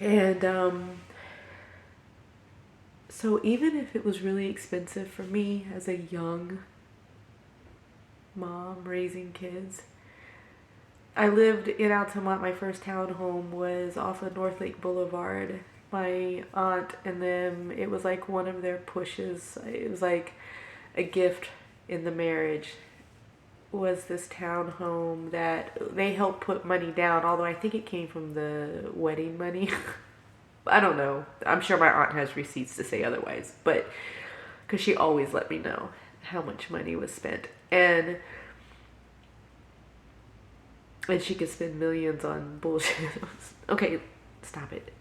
And so even if it was really expensive for me as a young mom raising kids, I lived in Altamont. My first townhome was off of North Lake Boulevard. My aunt and them, it was like one of their pushes. It was like a gift in the marriage, was this townhome that they helped put money down, although I think it came from the wedding money. I don't know. I'm sure my aunt has receipts to say otherwise, but because she always let me know how much money was spent. And she could spend millions on bullshit. Okay, stop it.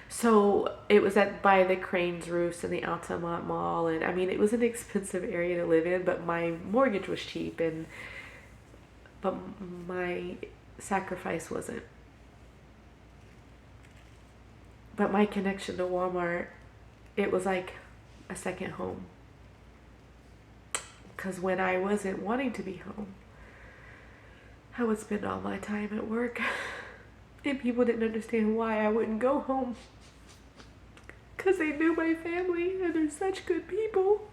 So it was by the Cranes Roofs in the Altamont Mall, and I mean it was an expensive area to live in, but my mortgage was cheap, but my sacrifice wasn't. But my connection to Walmart, it was like a second home. Because when I wasn't wanting to be home, I would spend all my time at work. And people didn't understand why I wouldn't go home. Because they knew my family and they're such good people.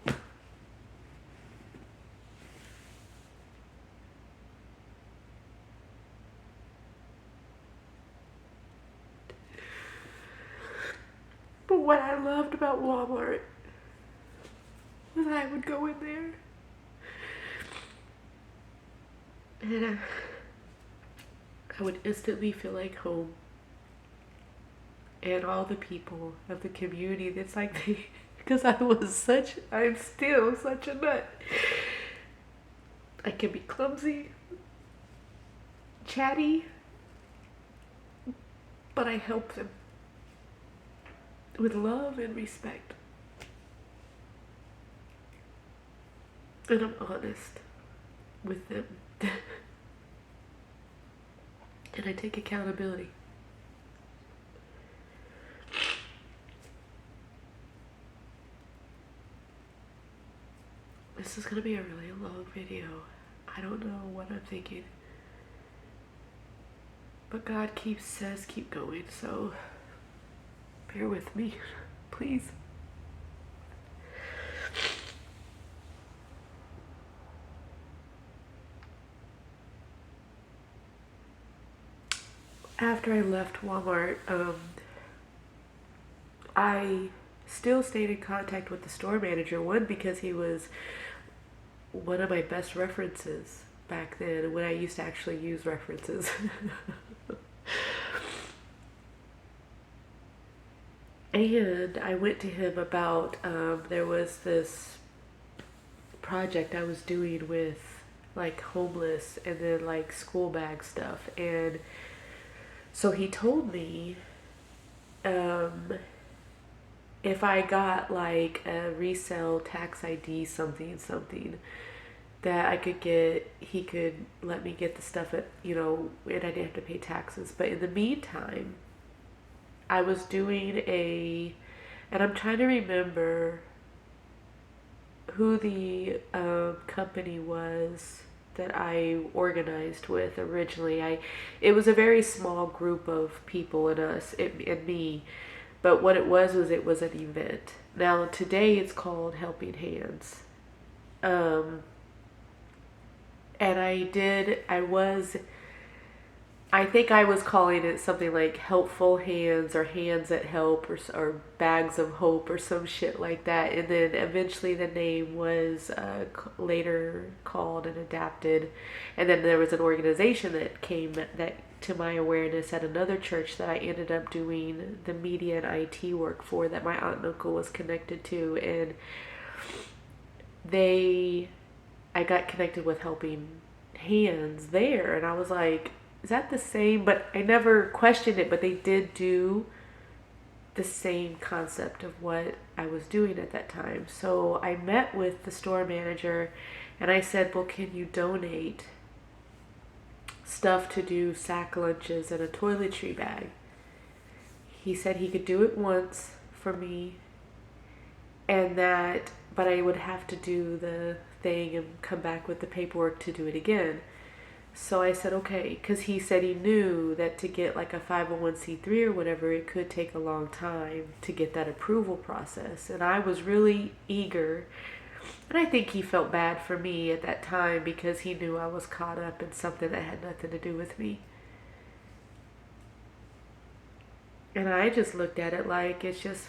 But what I loved about Walmart was I would go in there and I would instantly feel like home. And all the people of the community that's like they, because I'm still such a nut. I can be clumsy, chatty, but I help them with love and respect. And I'm honest with them. And I take accountability. This is going to be a really long video. I don't know what I'm thinking. But God says keep going, so bear with me, please. After I left Walmart, I still stayed in contact with the store manager. One, because he was one of my best references back then when I used to actually use references. And I went to him about, there was this project I was doing with like homeless and then like school bag stuff. And so he told me if I got like a resale tax ID something, that he could let me get the stuff and I didn't have to pay taxes. But in the meantime, I was doing and I'm trying to remember who the company was that I organized with originally. It was a very small group of people and me, but what it was an event. Now today it's called Helping Hands. And I think I was calling it something like Helpful Hands or Hands that Help or Bags of Hope or some shit like that. And then eventually the name was later called and adapted. And then there was an organization that came that to my awareness at another church that I ended up doing the media and IT work for, that my aunt and uncle was connected to. And I got connected with Helping Hands there. And I was like, is that the same? But I never questioned it, but they did do the same concept of what I was doing at that time. So I met with the store manager and I said, well, can you donate stuff to do sack lunches and a toiletry bag? He said he could do it once for me, but I would have to do the thing and come back with the paperwork to do it again. So I said, okay, because he said he knew that to get like a 501c3 or whatever, it could take a long time to get that approval process. And I was really eager. And I think he felt bad for me at that time because he knew I was caught up in something that had nothing to do with me. And I just looked at it like it's just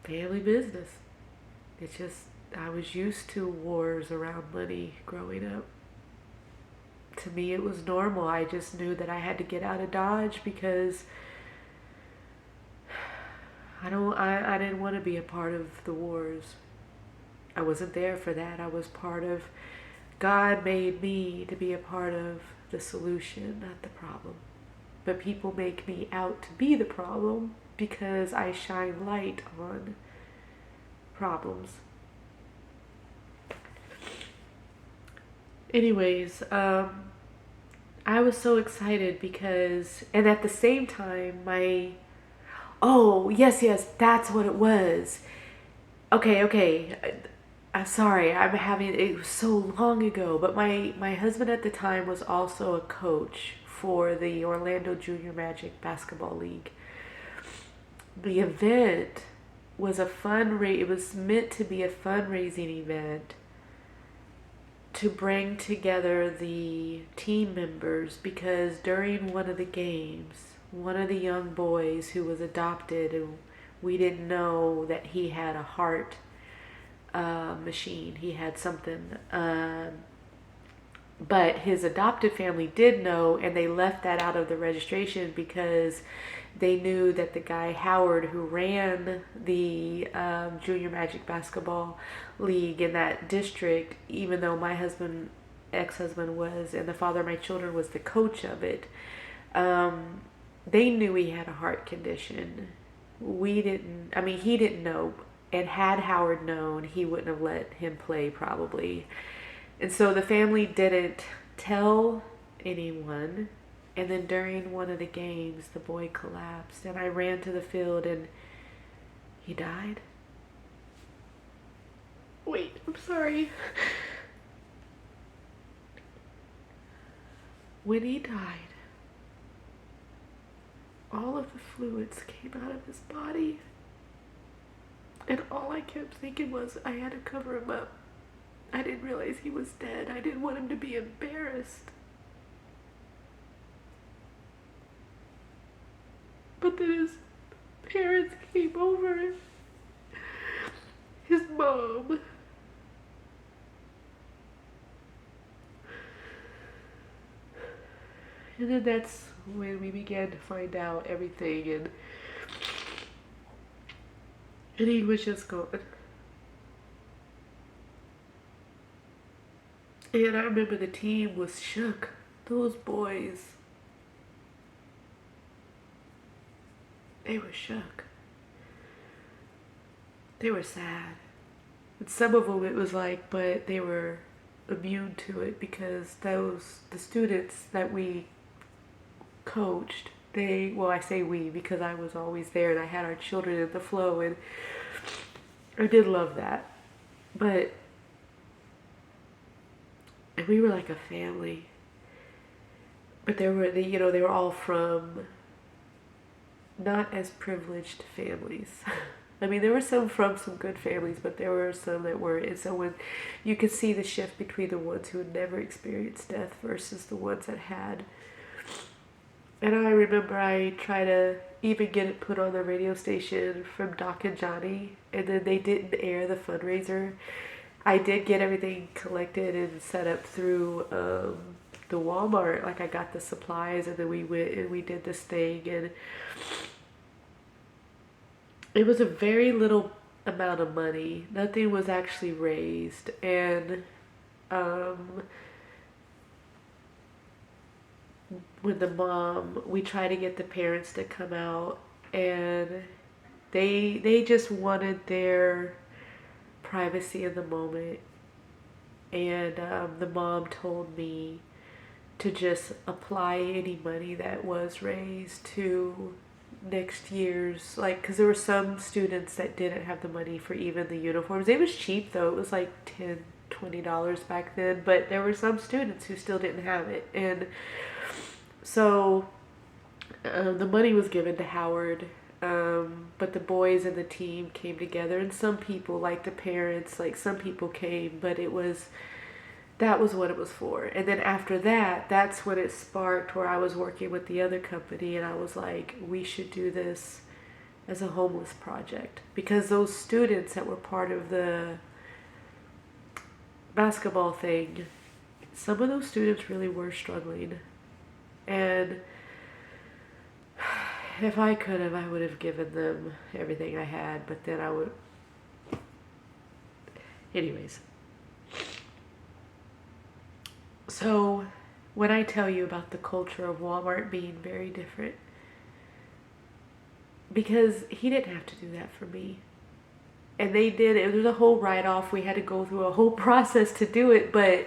family business. It's just, I was used to wars around money growing up. To me, it was normal. I just knew that I had to get out of Dodge because I didn't want to be a part of the wars. I wasn't there for that. I was part of, God made me to be a part of the solution, not the problem. But people make me out to be the problem because I shine light on problems. Anyways, I was so excited because, and at the same time, oh, yes, that's what it was. Okay. I'm sorry, it was so long ago, but my husband at the time was also a coach for the Orlando Junior Magic Basketball League. The event was it was meant to be a fundraising event to bring together the team members because during one of the games, one of the young boys who was adopted, and we didn't know that he had a heart machine. He had something, but his adopted family did know, and they left that out of the registration because they knew that the guy Howard, who ran the Junior Magic Basketball League in that district, even though my ex-husband was, and the father of my children was the coach of it, they knew he had a heart condition. He didn't know. And had Howard known, he wouldn't have let him play probably. And so the family didn't tell anyone. And then during one of the games, the boy collapsed. And I ran to the field and he died. Wait, I'm sorry. When he died, all of the fluids came out of his body. And all I kept thinking was I had to cover him up. I didn't realize he was dead. I didn't want him to be embarrassed. But then his parents came over. His mom. And then that's when we began to find out everything, and he was just gone. And I remember the team was shook. Those boys, they were shook. They were sad. And some of them it was like, but they were immune to it because the students that we coached, I say we because I was always there and I had our children in the flow, and I did love that. But and we were like a family. But they were all from not as privileged families. I mean, there were some from some good families, but there were some that weren't. And so when you could see the shift between the ones who had never experienced death versus the ones that had. And I remember I tried to even get it put on the radio station from Doc and Johnny, and then they didn't air the fundraiser. I did get everything collected and set up through the Walmart. Like I got the supplies, and then we went and we did this thing, and it was a very little amount of money. Nothing was actually raised, and when we tried to get the parents to come out, and they just wanted their privacy in the moment, and the mom told me to just apply any money that was raised to next year's, like, because there were some students that didn't have the money for even the uniforms. It was cheap though. It was like $20 back then, but there were some students who still didn't have it. And so the money was given to Howard, but the boys and the team came together, and some people, like the parents, like some people came, but that was what it was for. And then after that, that's when it sparked where I was working with the other company, and I was like, we should do this as a homeless project, because those students that were part of the basketball thing, some of those students really were struggling. And if I could have, I would have given them everything I had, but then I would. Anyways. So, when I tell you about the culture of Walmart being very different, because he didn't have to do that for me. And they did, it was a whole write off. We had to go through a whole process to do it, but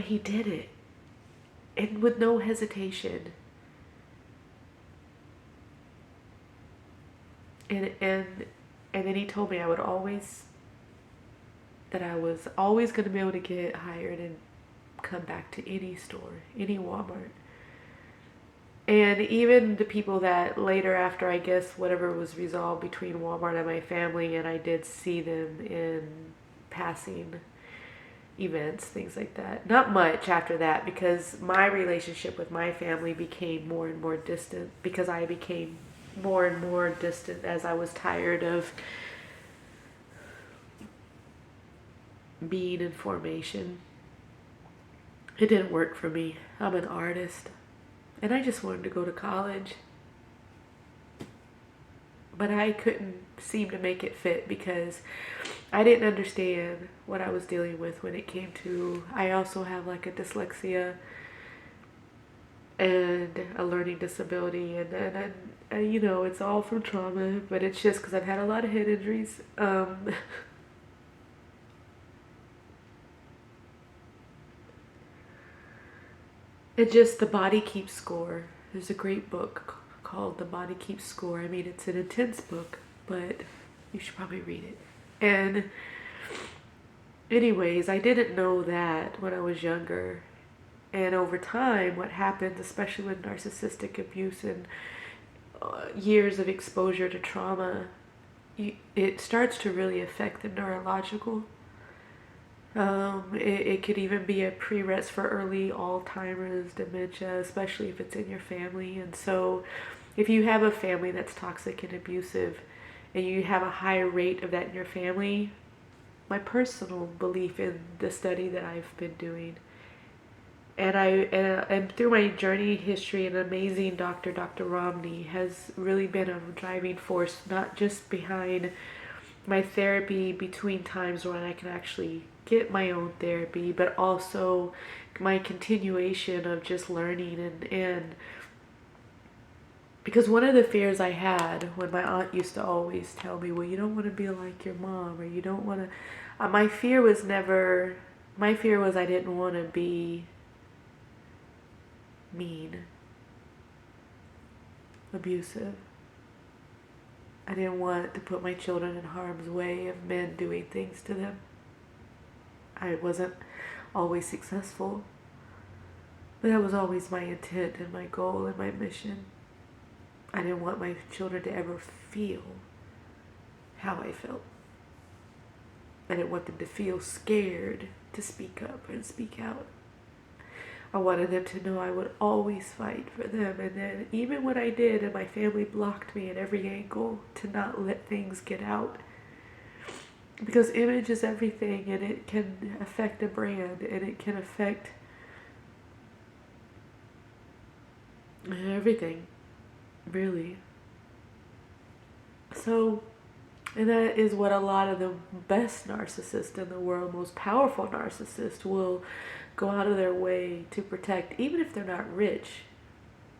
he did it. And with no hesitation. And then he told me I was always going to be able to get hired and come back to any store, any Walmart. And even the people that later, after I guess whatever was resolved between Walmart and my family, and I did see them in passing events, things like that. Not much after that, because my relationship with my family became more and more distant, because I became more and more distant as I was tired of being in formation. It didn't work for me. I'm an artist, and I just wanted to go to college. But I couldn't seem to make it fit, because I didn't understand what I was dealing with when it came to, I also have like a dyslexia and a learning disability, and you know, it's all from trauma, but it's just because I've had a lot of head injuries. It just, The Body Keeps Score. There's a great book called The Body Keeps Score. I mean, it's an intense book, but you should probably read it. And anyways, I didn't know that when I was younger. And over time, what happens, especially with narcissistic abuse and years of exposure to trauma, it starts to really affect the neurological. It could even be a prerequisite for early Alzheimer's, dementia, especially if it's in your family. And so if you have a family that's toxic and abusive, and you have a high rate of that in your family, my personal belief in the study that I've been doing, and through my journey history, an amazing doctor, Dr. Romney, has really been a driving force, not just behind my therapy between times when I can actually get my own therapy, but also my continuation of just learning. And because one of the fears I had, when my aunt used to always tell me, well, you don't want to be like your mom, or you don't want to, my fear was I didn't want to be mean, abusive. I didn't want to put my children in harm's way of men doing things to them. I wasn't always successful, but that was always my intent and my goal and my mission. I didn't want my children to ever feel how I felt. I didn't want them to feel scared to speak up and speak out. I wanted them to know I would always fight for them. And then even when I did, and my family blocked me at every angle to not let things get out, because image is everything, and it can affect a brand, and it can affect everything, really. So, and that is what a lot of the best narcissists in the world, most powerful narcissists, will go out of their way to protect, even if they're not rich.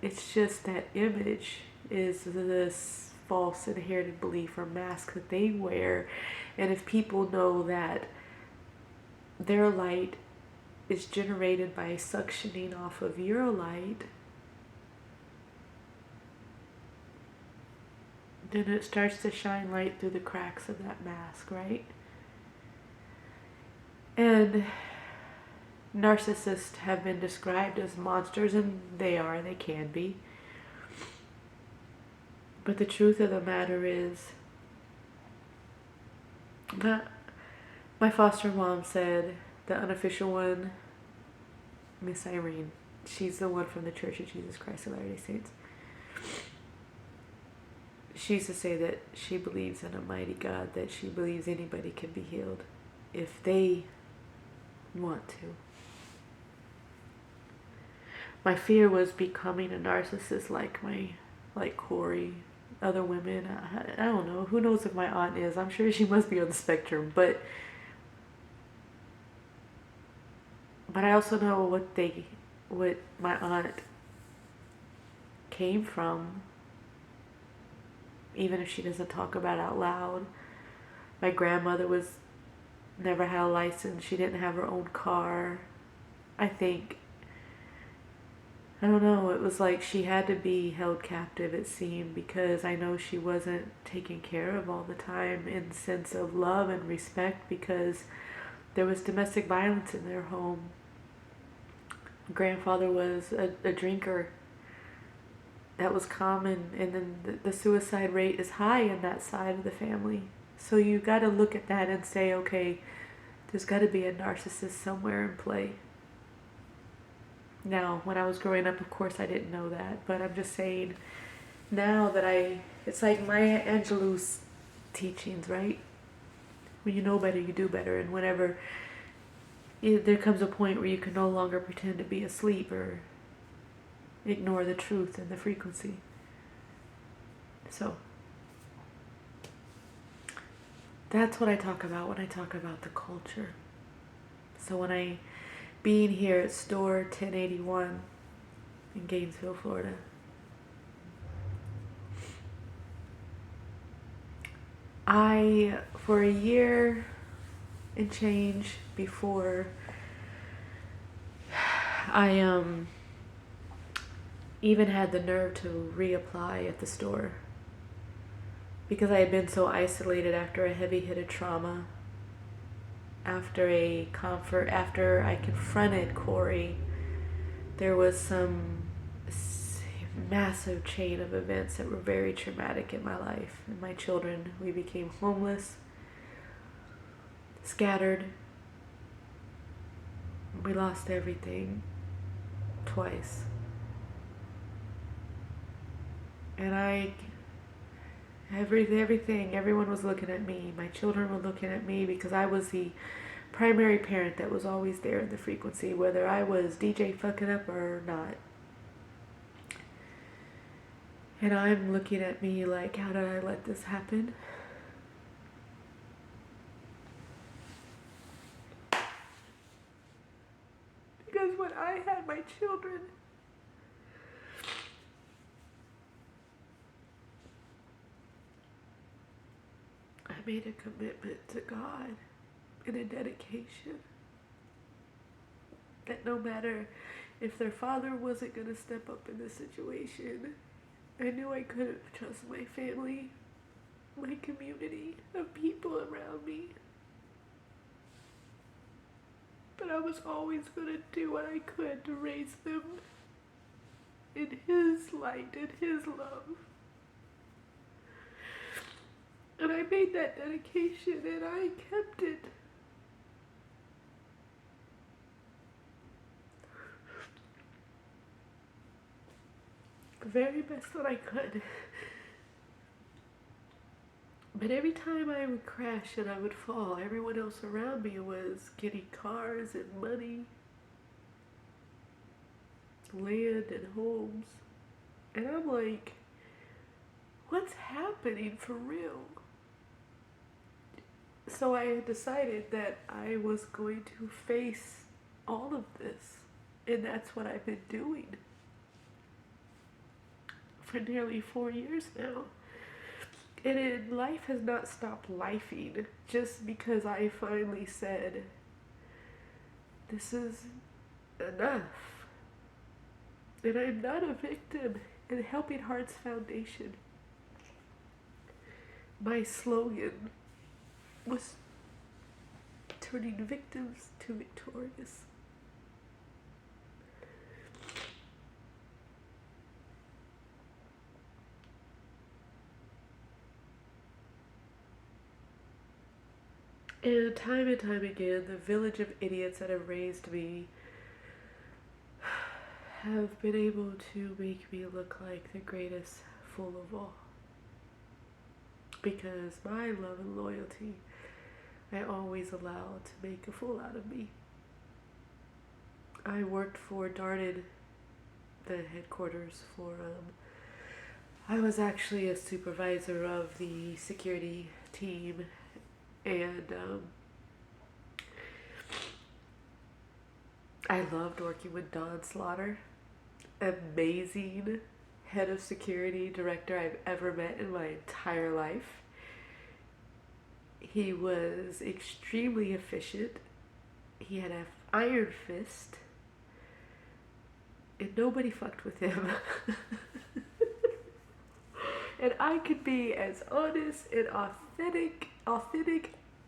It's just that image is this false inherited belief or mask that they wear. And if people know that their light is generated by suctioning off of your light, then it starts to shine light through the cracks of that mask, right? And narcissists have been described as monsters, and they can be. But the truth of the matter is that my foster mom said, the unofficial one, Miss Irene, she's the one from the Church of Jesus Christ of Latter-day Saints. She used to say that she believes in a mighty God, that she believes anybody can be healed if they want to. My fear was becoming a narcissist like Corey, other women. I don't know. Who knows if my aunt is? I'm sure she must be on the spectrum, but I also know what my aunt came from, even if she doesn't talk about it out loud. My grandmother never had a license. She didn't have her own car. I don't know, it was like she had to be held captive, it seemed, because I know she wasn't taken care of all the time in the sense of love and respect, because there was domestic violence in their home. Grandfather was a drinker. That was common, and then the suicide rate is high in that side of the family. So you got to look at that and say, okay, there's got to be a narcissist somewhere in play. Now, when I was growing up, of course, I didn't know that, but I'm just saying, now that it's like Maya Angelou's teachings, right? When you know better, you do better, and whenever there comes a point where you can no longer pretend to be asleep or ignore the truth and the frequency. So, that's what I talk about when I talk about the culture. So when being here at store 1081 in Gainesville, Florida, for a year and change before I even had the nerve to reapply at the store, because I had been so isolated after a heavy hit of trauma, after I confronted Corey. There was some massive chain of events that were very traumatic in my life. And my children, we became homeless, scattered. We lost everything twice. And everyone was looking at me. My children were looking at me because I was the primary parent that was always there in the frequency, whether I was DJ fucking up or not. And I'm looking at me like, how did I let this happen? Because when I had my children, I made a commitment to God and a dedication that no matter if their father wasn't going to step up in this situation, I knew I couldn't trust my family, my community of people around me. But I was always going to do what I could to raise them in His light and His love. And I made that dedication and I kept it. The very best that I could. But every time I would crash and I would fall, everyone else around me was getting cars and money, land and homes. And I'm like, what's happening for real? So I had decided that I was going to face all of this. And that's what I've been doing for nearly 4 years now. And life has not stopped lifing just because I finally said, this is enough. And I'm not a victim. In Helping Hearts Foundation, my slogan was to turning victims to victorious. And time again, the village of idiots that have raised me have been able to make me look like the greatest fool of all. Because my love and loyalty, I always allowed to make a fool out of me. I worked for Darden, the headquarters for, I was actually a supervisor of the security team, and I loved working with Don Slaughter. Amazing head of security director I've ever met in my entire life. He was extremely efficient. He had an iron fist, and nobody fucked with him. And I could be as honest and authentic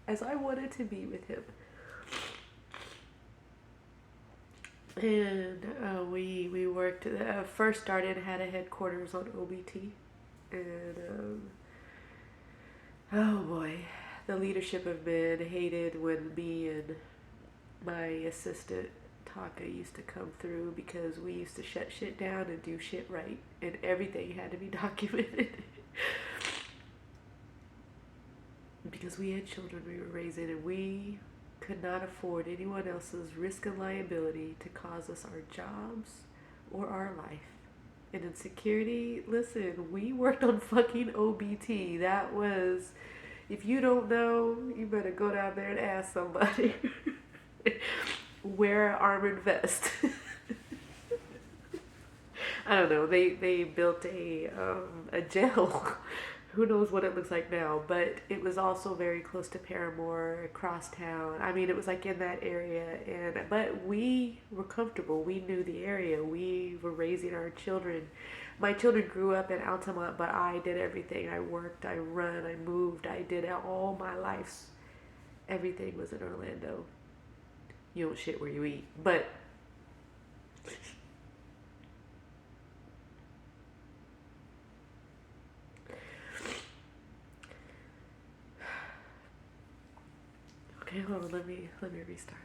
as I wanted to be with him. And we worked. First started had a headquarters on OBT, and oh boy, the leadership of men hated when me and my assistant Taka used to come through, because we used to shut shit down and do shit right, and everything had to be documented. Because we had children we were raising, and we could not afford anyone else's risk and liability to cause us our jobs or our life. And in security, listen, we worked on fucking OBT. That was, if you don't know, you better go down there and ask somebody. Wear an armored vest. I don't know. They built a jail. Who knows what it looks like now? But it was also very close to Paramore, across town. I mean, it was like in that area, but we were comfortable. We knew the area. We were raising our children. My children grew up in Altamont, but I did everything. I worked, I run, I moved, I did all my life. Everything was in Orlando. You don't shit where you eat, but okay, hold on, let me restart.